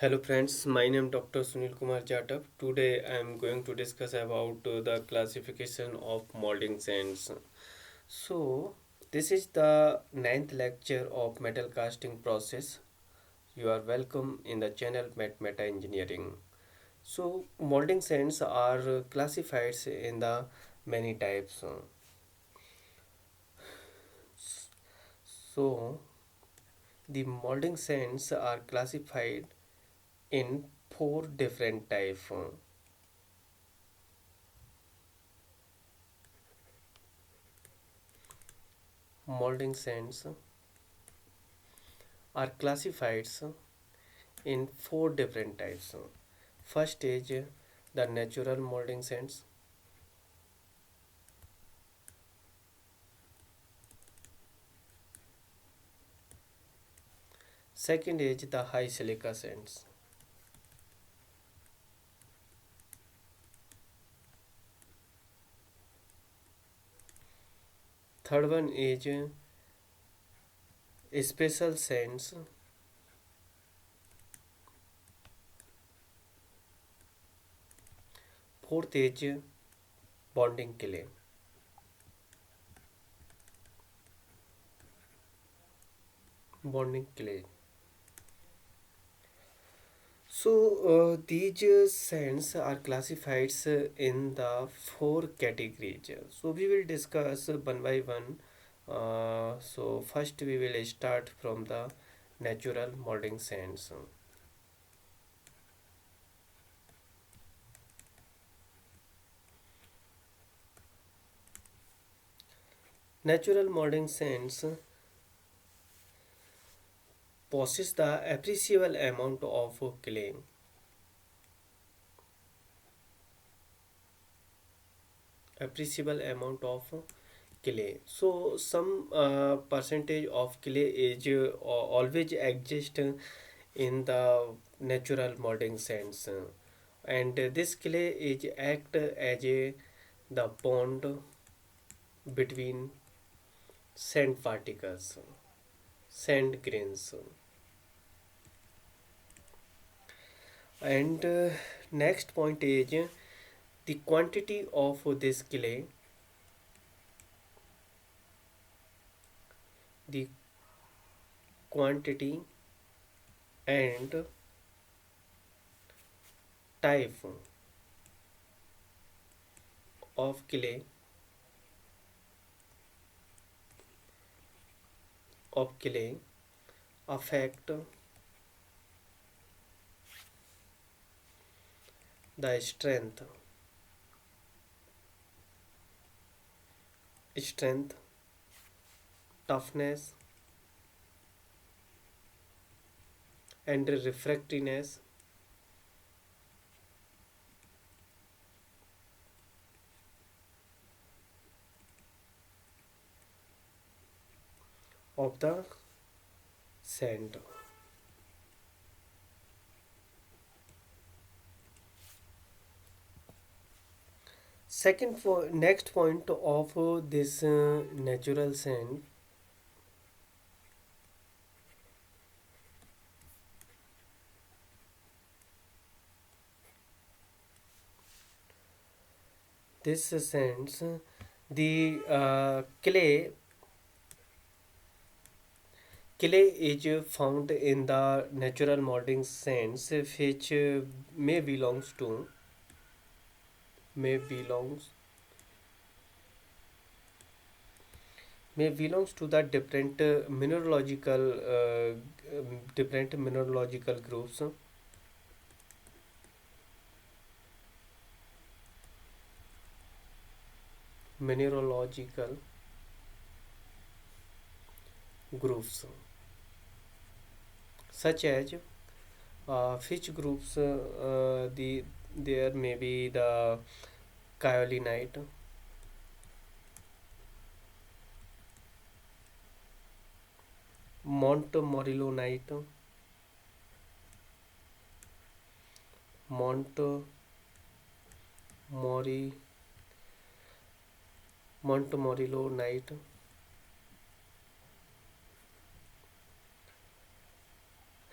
Hello friends, my name is Dr. Sunil Kumar Jatap. Today I am going to discuss about the classification of molding sands. So this is the ninth lecture of metal casting process. You are welcome in the channel Meta Engineering. So molding sands are classified in the many types. So the molding sands are classified in four different types. Molding sands are classified in four different types. First is the natural molding sands. Second is the high silica sands. Third one is special sands. Fourth is bonding clay. Bonding clay. So these sands are classified in the four categories. So we will discuss one by one. So first we will start from the natural molding sands. Natural molding sands possess the appreciable amount of clay. Appreciable amount of clay. So some percentage of clay is always exist in the natural molding sands, and this clay is act as a the bond between sand particles, sand grains, and next point is the quantity of this clay. The quantity and type of clay affect the strength, toughness, and refractoriness of the sand. Second, for next point of this natural sand, this sands, the clay is found in the natural molding sands, which may belongs to may belongs belongs to the different mineralogical groups. Mineralogical groups such as which groups, there may be the kaolinite, montmorillonite, montmori montmorillonite,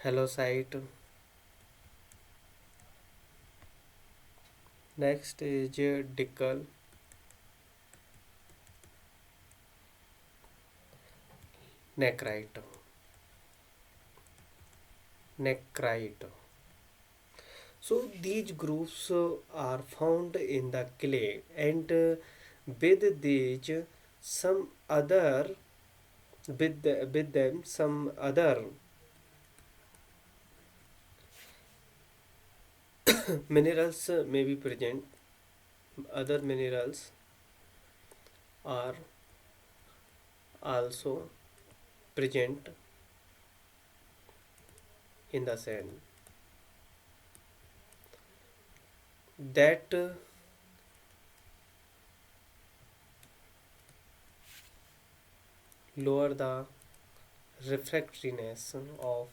halloysite, Next is Dickel, Necrite, Necrite. So these groups are found in the clay, and with these some other with them some other minerals may be present. Other minerals are also present in the sand that lower the refractoriness of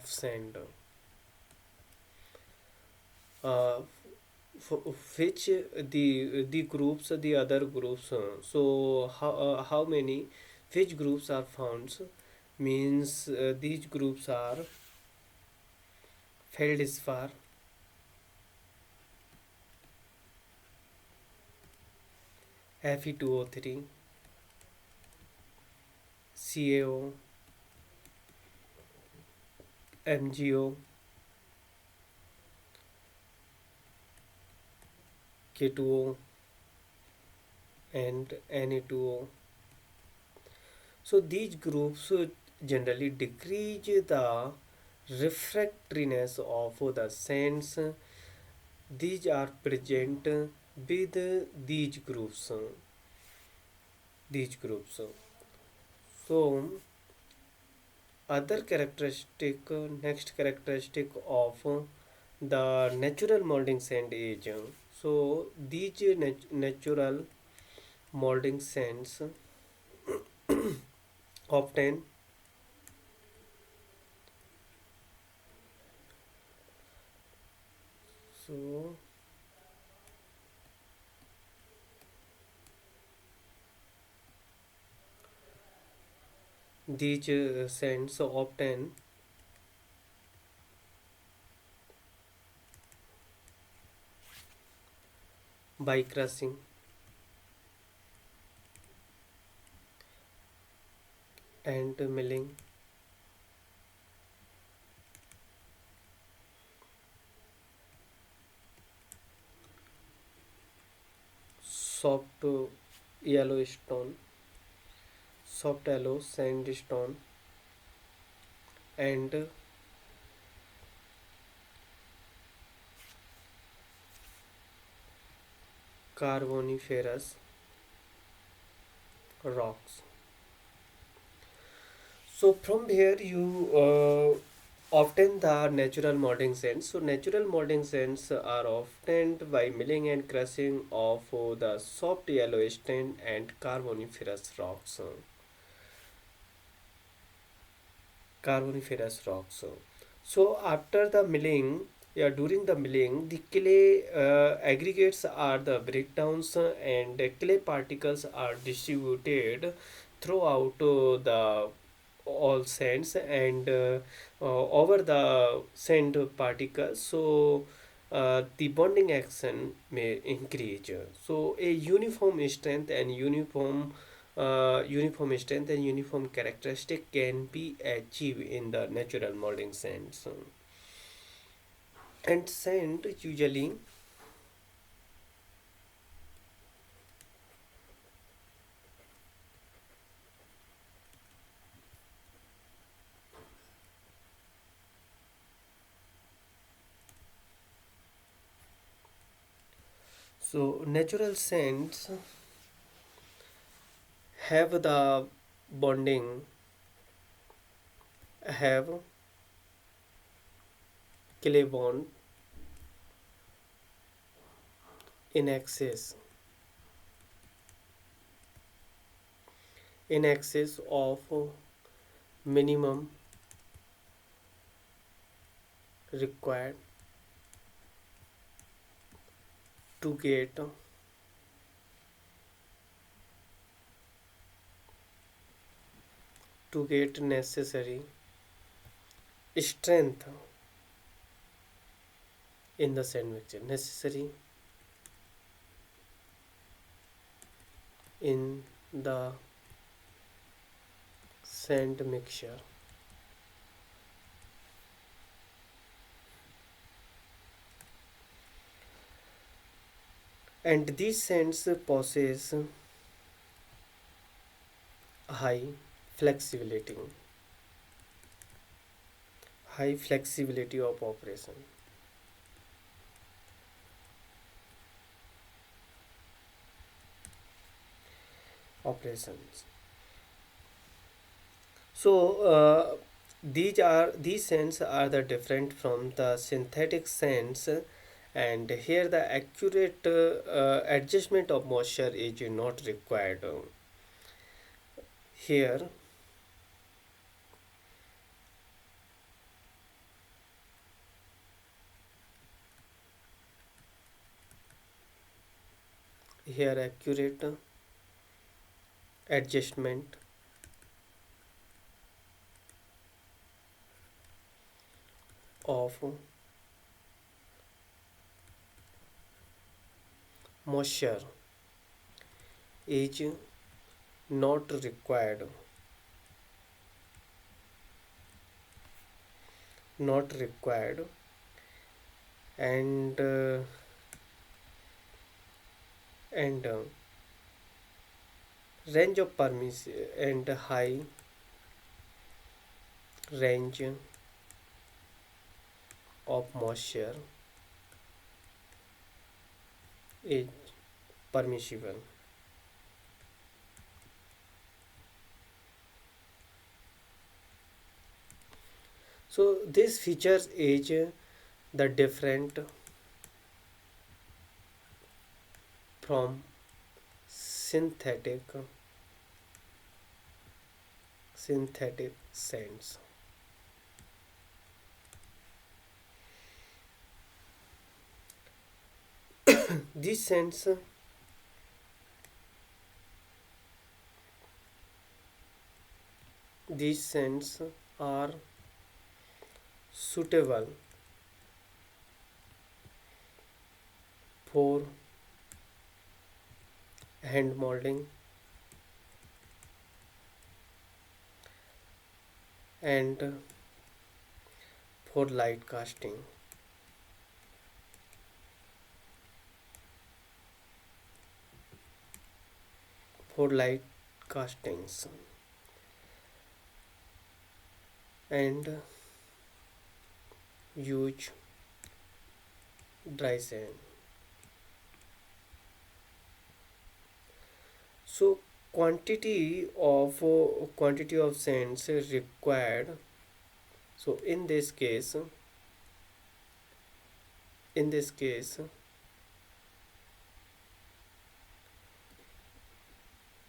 sand, uh, which the groups the other groups, so how many which groups are found means these groups are feldspar, Fe2O3, CaO, MgO, K2O, and Na2O. So these groups generally decrease the refractoriness of the sands. These are present with these groups. These groups. So other characteristic, next characteristic of the natural molding sand is, so these natural molding sands often so these sands often by crushing and milling soft yellow stone, soft yellow sandstone, and carboniferous rocks. So from here you obtain the natural molding sands. So natural molding sands are obtained by milling and crushing of the soft yellow sand and carboniferous rocks. Carboniferous rocks. So after the milling, yeah, during the milling, the clay aggregates are the breakdowns, and the clay particles are distributed throughout the all sands and over the sand particles. So the bonding action may increase. So a uniform strength and uniform characteristic can be achieved in the natural molding sands. And sand usually so natural sands have the bonding have clay bond in excess of minimum required to get necessary strength in the sand mixture necessary in the sand mixture, and these sands possess high flexibility high flexibility of operations. So these sands are the different from the synthetic sands, and here the accurate adjustment of moisture is not required. Here here accurate adjustment of moisture is not required, not required, and and range of permission and high range of moisture is permissible. So this features is the different from synthetic sands. These sands are suitable for hand molding and for light casting. For light castings and use dry sand. So quantity of sands required. So in this case,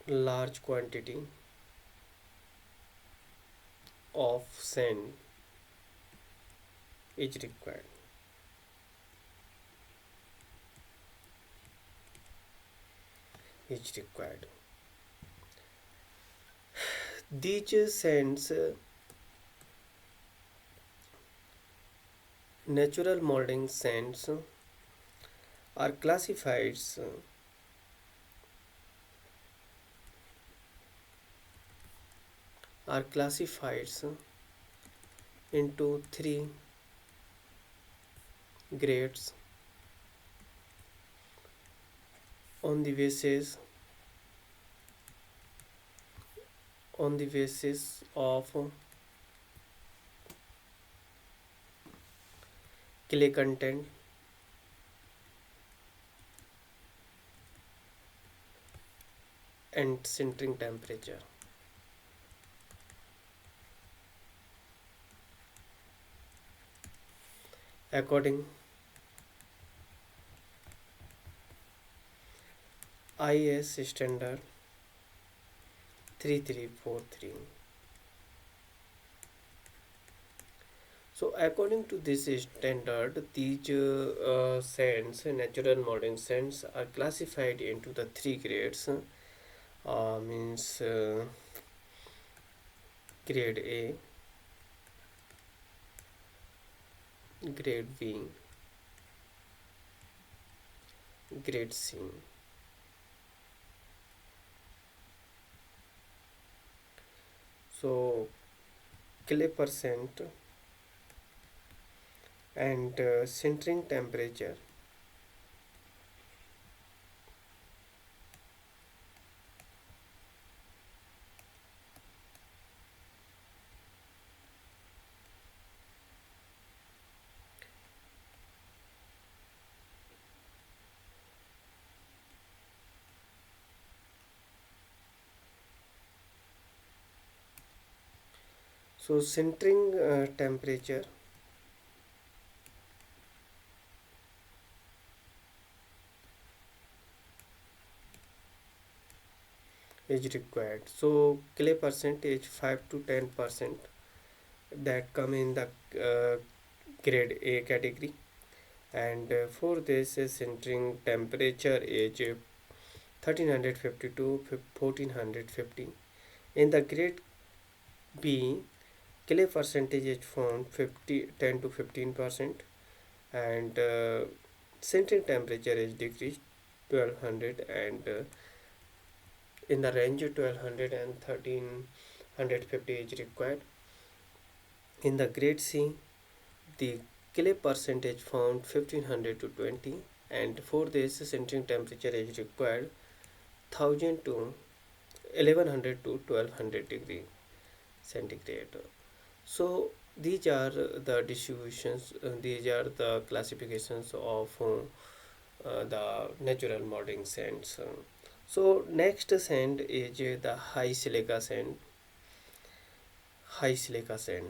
large quantity of sand is required. Is required. These sands, natural molding sands, are classified into three grades on the basis of clay content, and sintering temperature. According IS standard 3343. So according to this standard, these sands, natural molding sands, are classified into the three grades. Means grade A, grade B, grade C. So clay percent and sintering temperature. So sintering temperature is required. So clay percentage 5 to 10% that come in the uh, grade A category, and for this sintering temperature is 1350 to 1450. In the grade B, clay percentage is found 10 to 15%, and sintering temperature is decreased 1200, and in the range of 1200 and 1350 is required. In the grade C, the clay percentage found 1500 to 20, and for this sintering temperature is required 1000 to 1100 to 1200 degree centigrade. So these are the distributions, these are the classifications of the natural molding sands. So next sand is the high silica sand. High silica sand.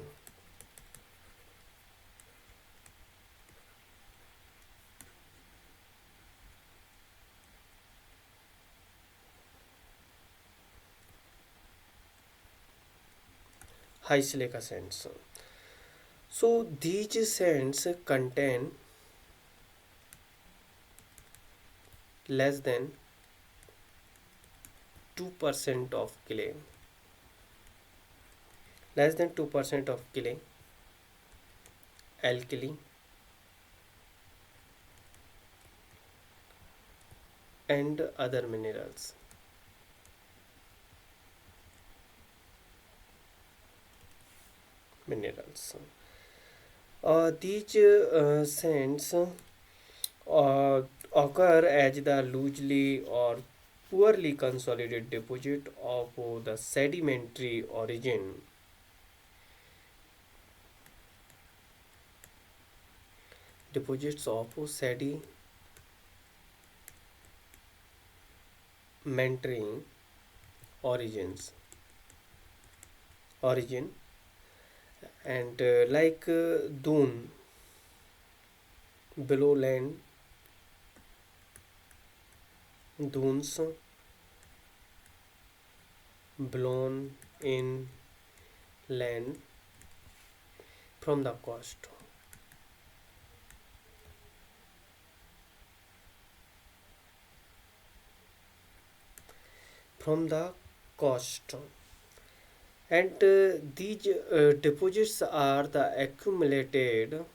High silica sands. So these sands contain less than 2% of clay. Less than 2% of clay, alkali, and other minerals. Minerals. These sands occur as the loosely or poorly consolidated deposit of the sedimentary origin. Deposits of sedimentary origins origin, and like dune below land dunes blown in land from the coast. From the coast, and these deposits are the accumulated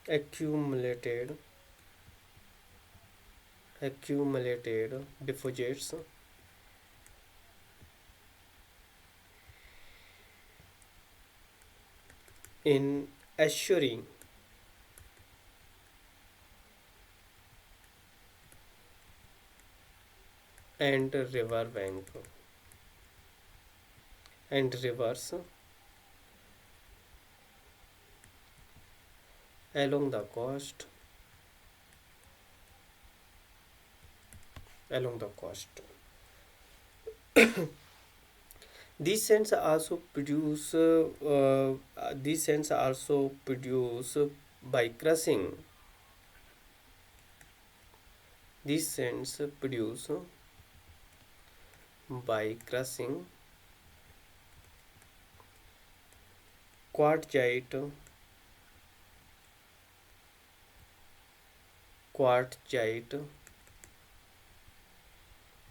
accumulated deposits in estuary and river bank and rivers along the coast along the coast. These sands also produce by crushing. These sands produce by crushing quartzite quartzite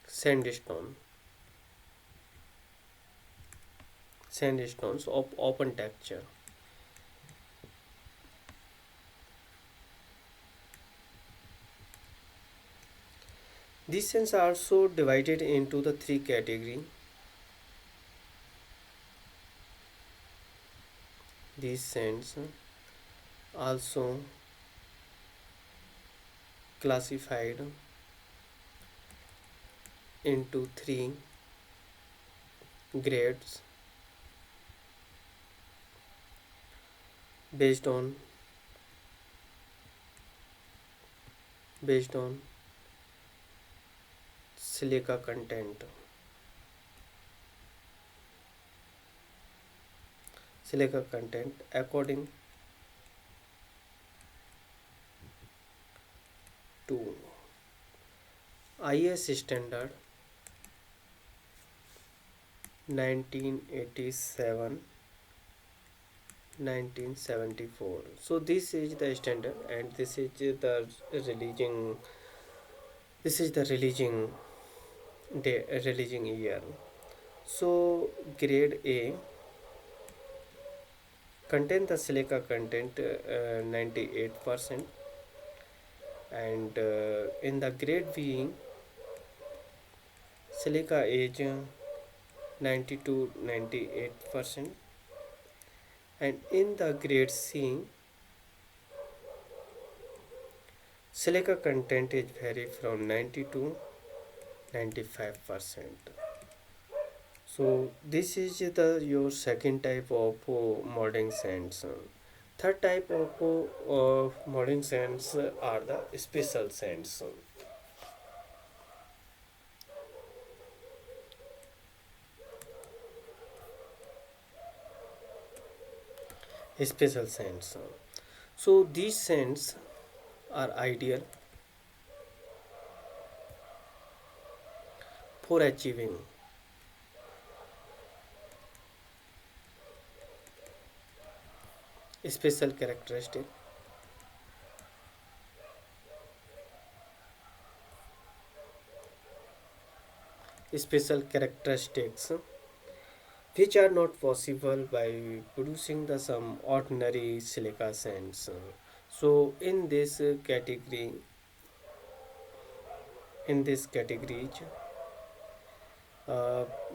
sandstone. sandstones of open texture. These sands are also divided into the three categories. These sands also classified into three grades based on based on silica content. Silica content according to IS standard 1987 1974. So this is the standard, and this is the releasing year. So grade A contain the silica content 98%, and in the grade B silica is 90 to 98%, and in the grade C silica content is vary from 90 to 95%. So this is the your second type of molding sands. Third type of molding sands are the special sands. Special sands. So these sands are ideal for achieving special characteristic, special characteristics which are not possible by producing the some ordinary silica sands. So in this category,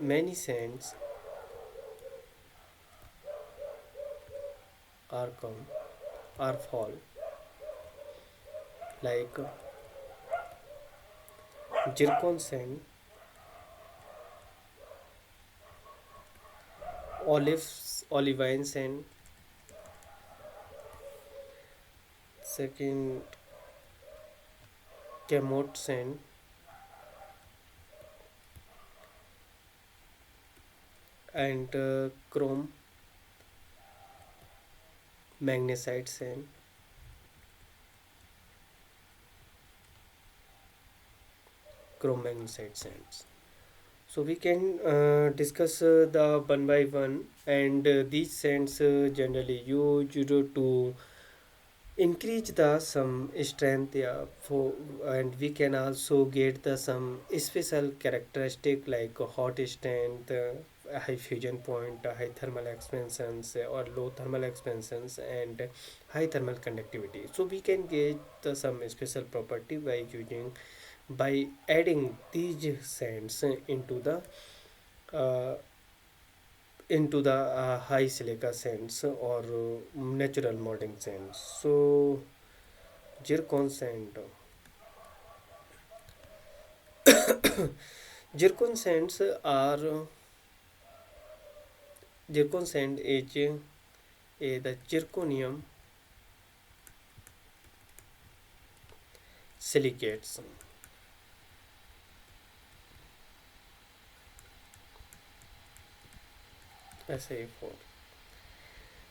many sands are come are fall like zircon sand, olivine sand, second chamotte sand, and chrome-magnesite sand, chrome-magnesite sands. So we can discuss the one by one, and these sands generally used to increase the some strength, yeah, for, and we can also get the some special characteristic like hot strength, high fusion point, high thermal expansions, or low thermal expansions, and high thermal conductivity. So we can get some special property by adding these sands uh, into the high silica sands or natural molding sands. So zircon sand. Zircon sands are zircon sand is the zirconium silicates. SA4.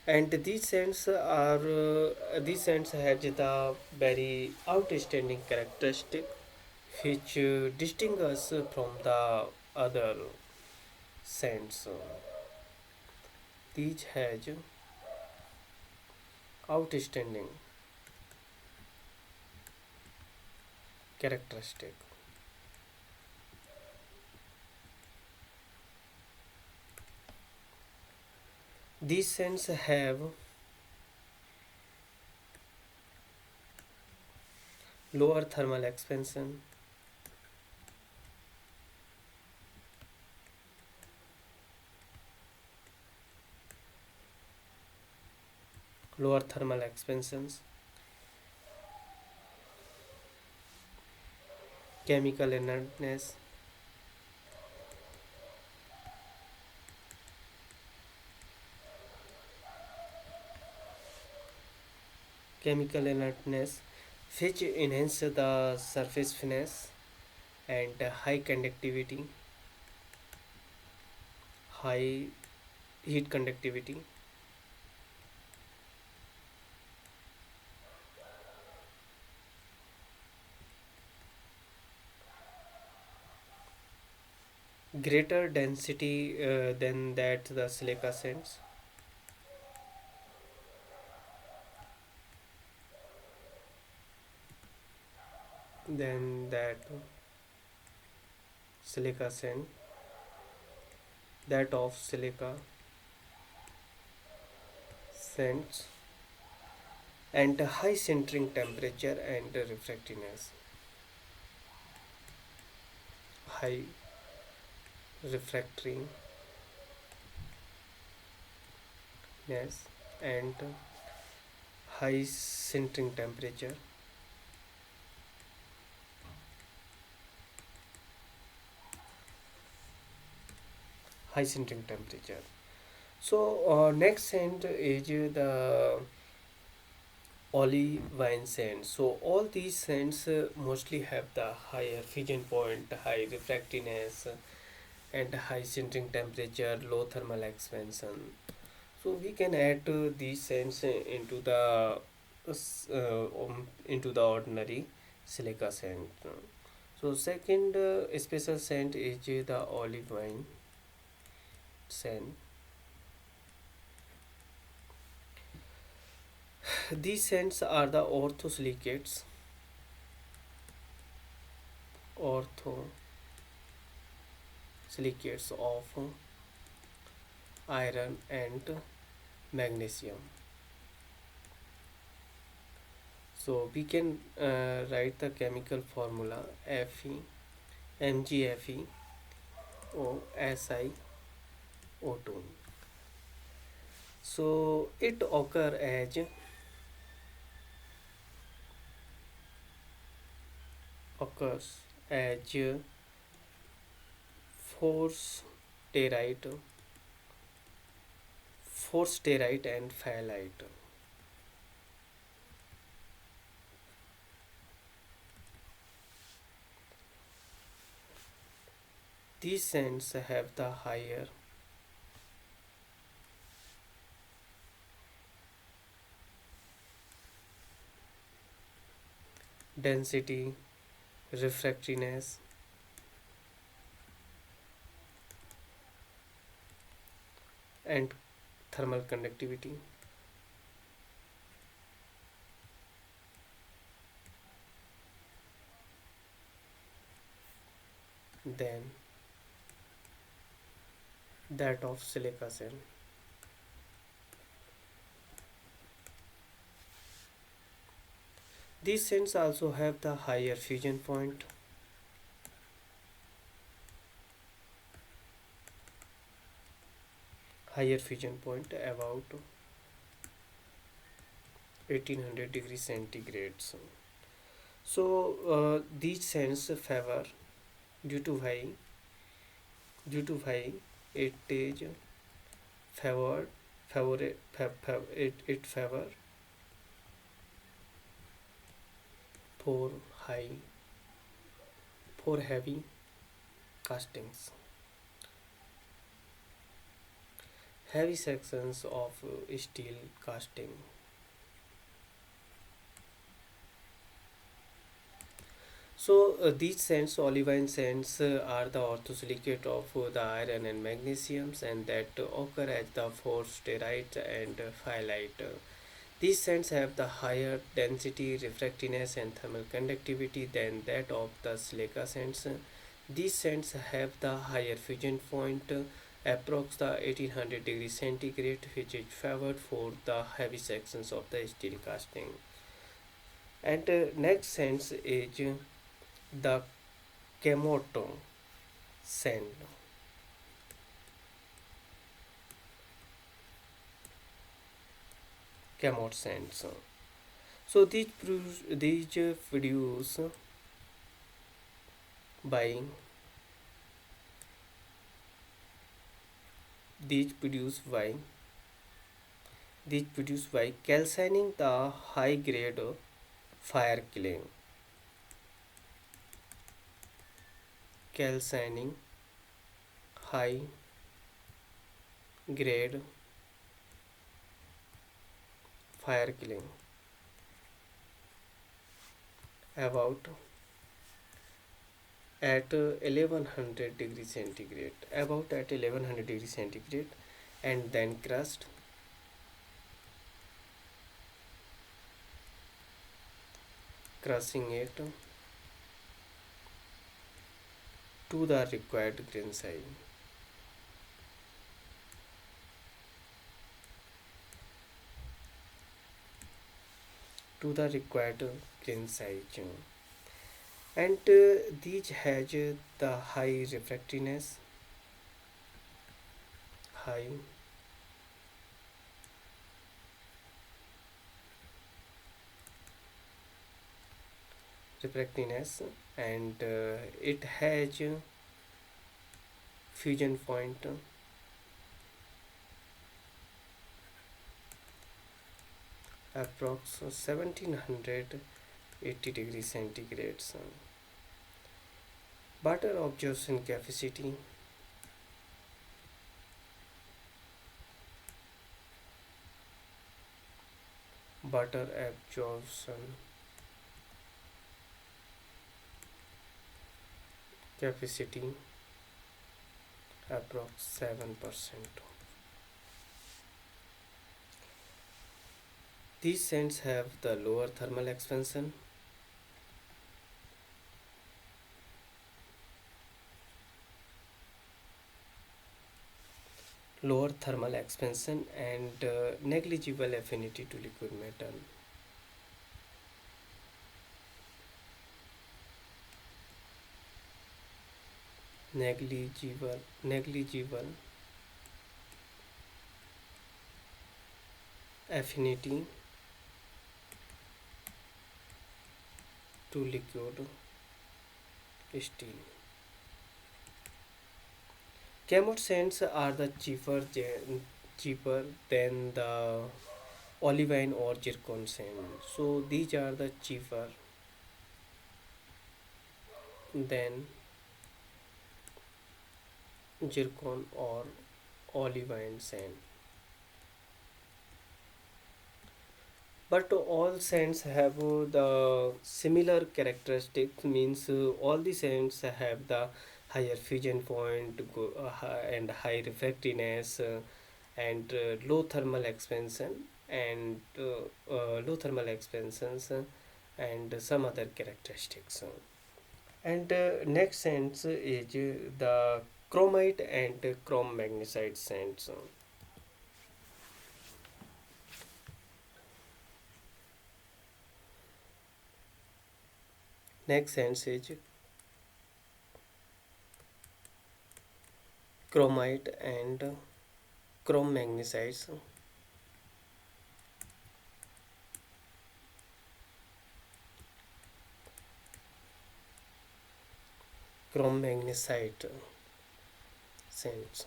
And these sands have the very outstanding characteristic which distinguish from the other sands. These has outstanding characteristic. These sands have lower thermal expansion, lower thermal expansions, chemical inertness, chemical inertness, which enhance the surface finesse, and high conductivity, high heat conductivity. Greater density than that the silica sands, than that silica sand, that of silica sands, and high sintering temperature and refractiness, high refractoriness, and high sintering temperature, high sintering temperature. So next sand is the olivine sand. So all these sands mostly have the higher fusion point, high refractiness, and high sintering temperature, low thermal expansion. So we can add these sands into the ordinary silica sand. So second special sand is the olivine sand. These sands are the orthosilicates of iron and magnesium. So we can write the chemical formula Fe MgFeO SiO2. So it occurs as forsterite, and phthalate. These sands have the higher density, refractoriness, and thermal conductivity. Than that of silica sand. These sands also have the higher fusion point, about 1800 degrees centigrade. So these sands favor due to high it is favored it favor for high for heavy castings, heavy sections of steel casting. So these sands, olivine sands, are the orthosilicate of the iron and magnesiums, and that occur as the forsterite and phthalate. These sands have the higher density, refractiness, and thermal conductivity than that of the silica sands. These sands have the higher fusion point approx the 1800 degrees centigrade, which is favored for the heavy sections of the steel casting. And next sense is the chamotte sand. Chamotte sands. So these produce by these produce by these produce by calcining the high grade fire killing, calcining high grade fire killing about at 1100 degrees centigrade, about at 1100 degrees centigrade, and then crushed, crushing it to the required grain size. To the required grain size. And these has the high refractoriness, high refractoriness, and it has fusion point approx 1780 degrees centigrade. Butter absorption capacity butter absorption capacity approx 7%. These sands have the lower thermal expansion, and negligible affinity to liquid metal. Negligible affinity to liquid steel. Chamotte sands are the cheaper than the olivine or zircon sand. So these are the cheaper than zircon or olivine sand. But all sands have the similar characteristics, means all the sands have the higher fusion point and high refractoriness and low thermal expansion and low thermal expansions and some other characteristics. And next sands is the chromite and chrome-magnesite sands. Next sands is chromite and chrome-magnesites. Chrome-magnesite sands.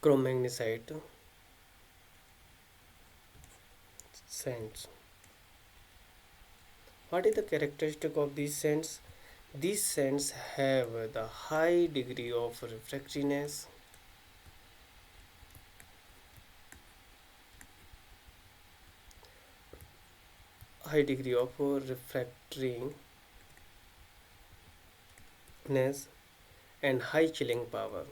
Chrome-magnesite sands. What is the characteristic of these sands? These sands have the high degree of refractoriness, high degree of refractoriness and high chilling power.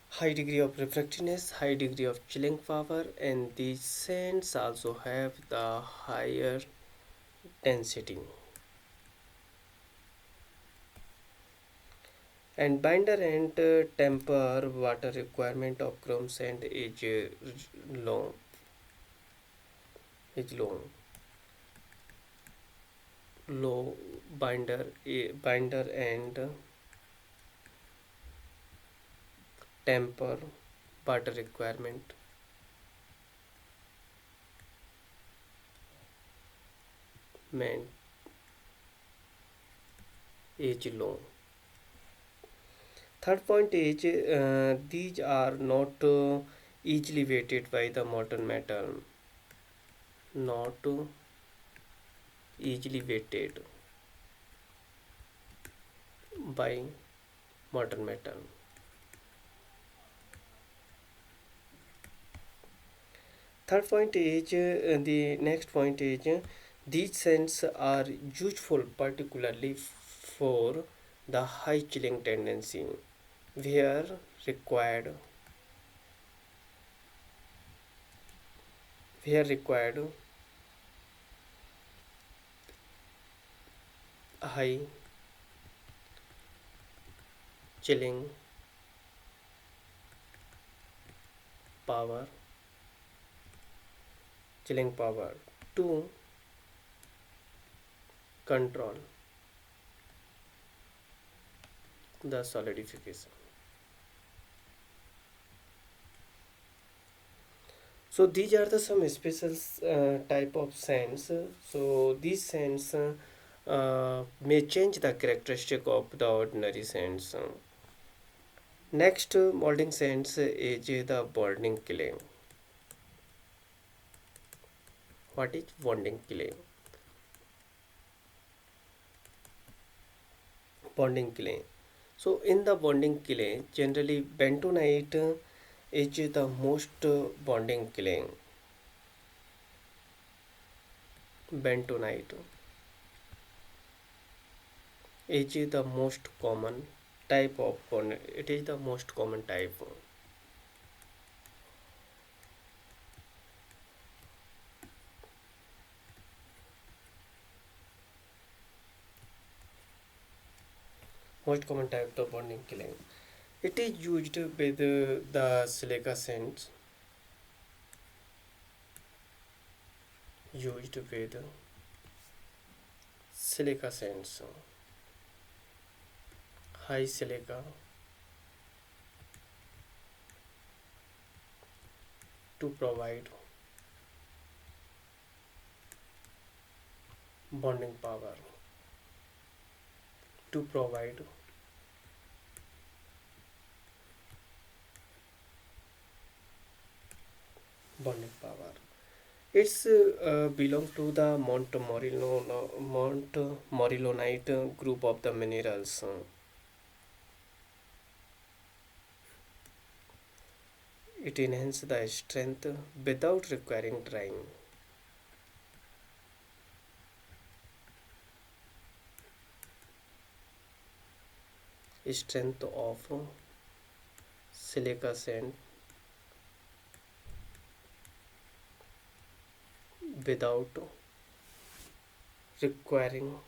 High degree of refractiveness, high degree of chilling power, and these sands also have the higher density. And binder and temper water requirement of chrome sand is low. Is low. Low binder and temper water requirement meant is low. Third point is these are not easily weighted by the modern metal. Not easily weighted by modern metal. Third point is the next point is these scents are useful particularly for the high chilling tendency where required required high chilling power to control the solidification. So these are the some special type of sands. So these sands may change the characteristic of the ordinary sands. Next molding sands is the bonding clay. What is bonding clay? Bonding clay. So in the bonding clay, generally bentonite is the most bonding clay. Bentonite is the most common type of bond. It is the most common type. Most common type of bonding clay. It is used with the silica sands. Used with silica sands. High silica to provide bonding power. To provide bonding power. It's belong to the Montmorillonite group of the minerals. It enhances the strength without requiring drying. Strength of silica sand without requiring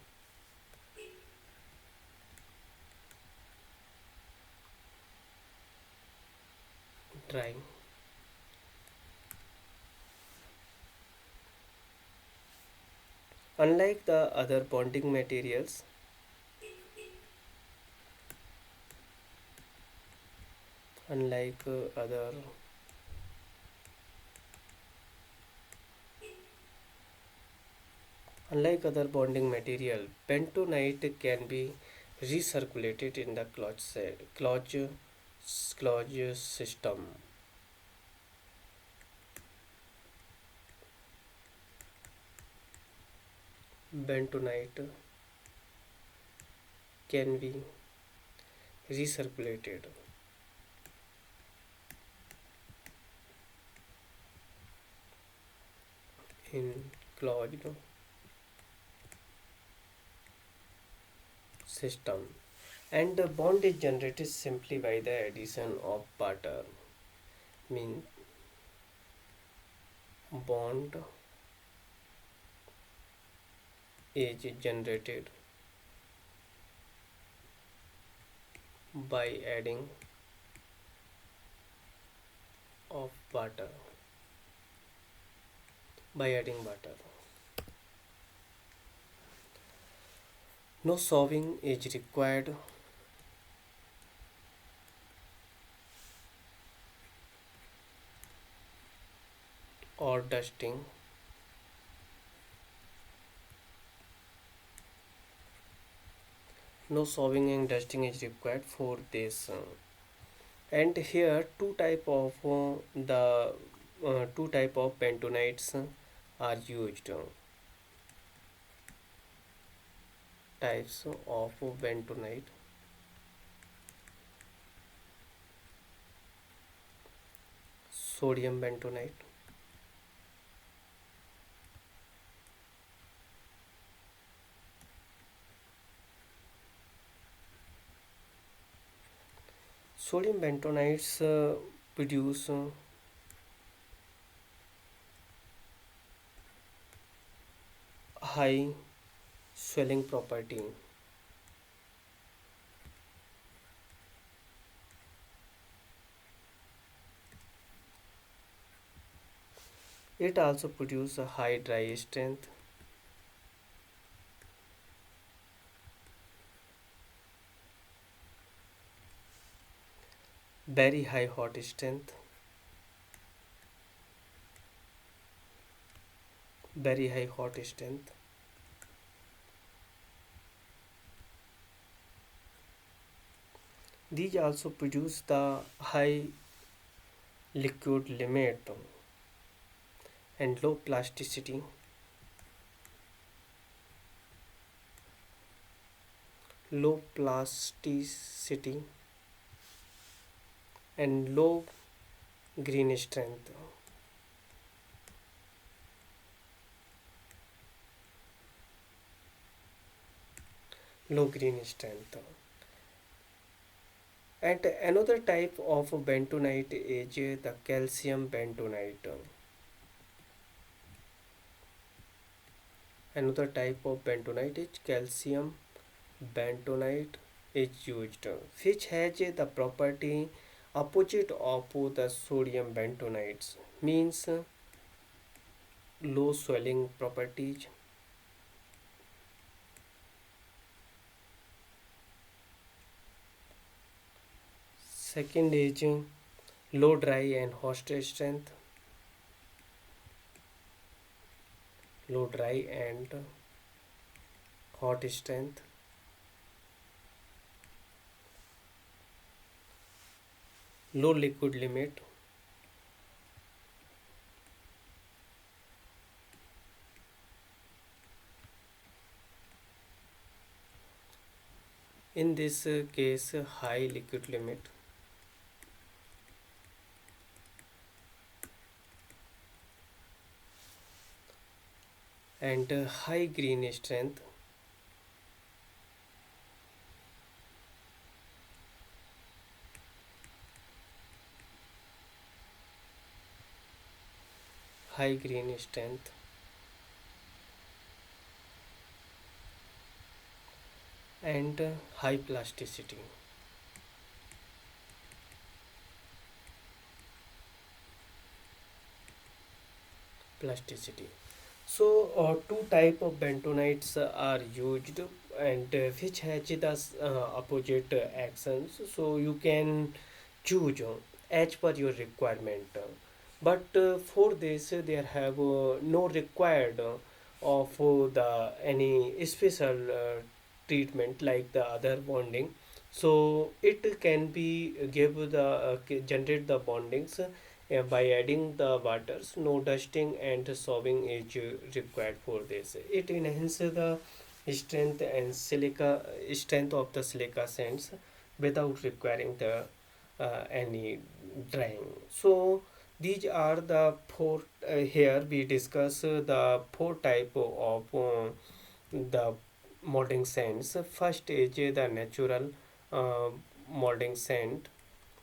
drying. Unlike the other bonding materials, unlike other unlike other bonding material, bentonite can be recirculated in the Klotz system. Bentonite can be recirculated enclosed system. And the bond is generated simply by the addition of water. Mean bond is generated by adding of water. By adding water. No solving is required or dusting. No solving and dusting is required for this. And here two type of bentonites are used. Types of bentonite. Sodium bentonite. Sodium bentonites produce high swelling property. It also produces a high dry strength, very high hot strength, very high hot strength. These also produce the high liquid limit and low plasticity, low plasticity and low green strength. Low green strength. And another type of bentonite is the calcium bentonite. Another type of bentonite is calcium bentonite is used, which has the property opposite of the sodium bentonites, means low swelling properties, second is low dry and hot strength, low dry and hot strength, low liquid limit, in this case high liquid limit, and high green strength, high green strength, and high plasticity. Plasticity. So two type of bentonites are used, and which has the opposite actions. So you can choose as per your requirement. But for this, there have no required of the any special treatment like the other bonding. So it can be give the generate the bondings by adding the waters. No dusting and sobbing is required for this. It enhances the strength of the silica sands without requiring the any drying. So These are the four. Here we discuss the four type of the molding sands. First is the natural uh, molding sand.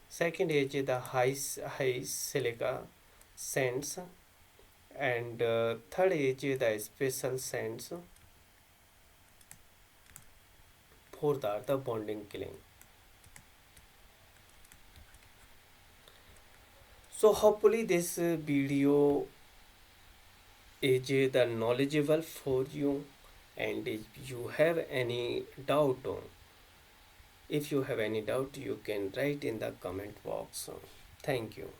Second is the high silica sands, and third is the special sands. Fourth are the bonding killing. So hopefully this video is the knowledgeable for you, and if you have any doubt, if you have any doubt, you can write in the comment box. Thank you.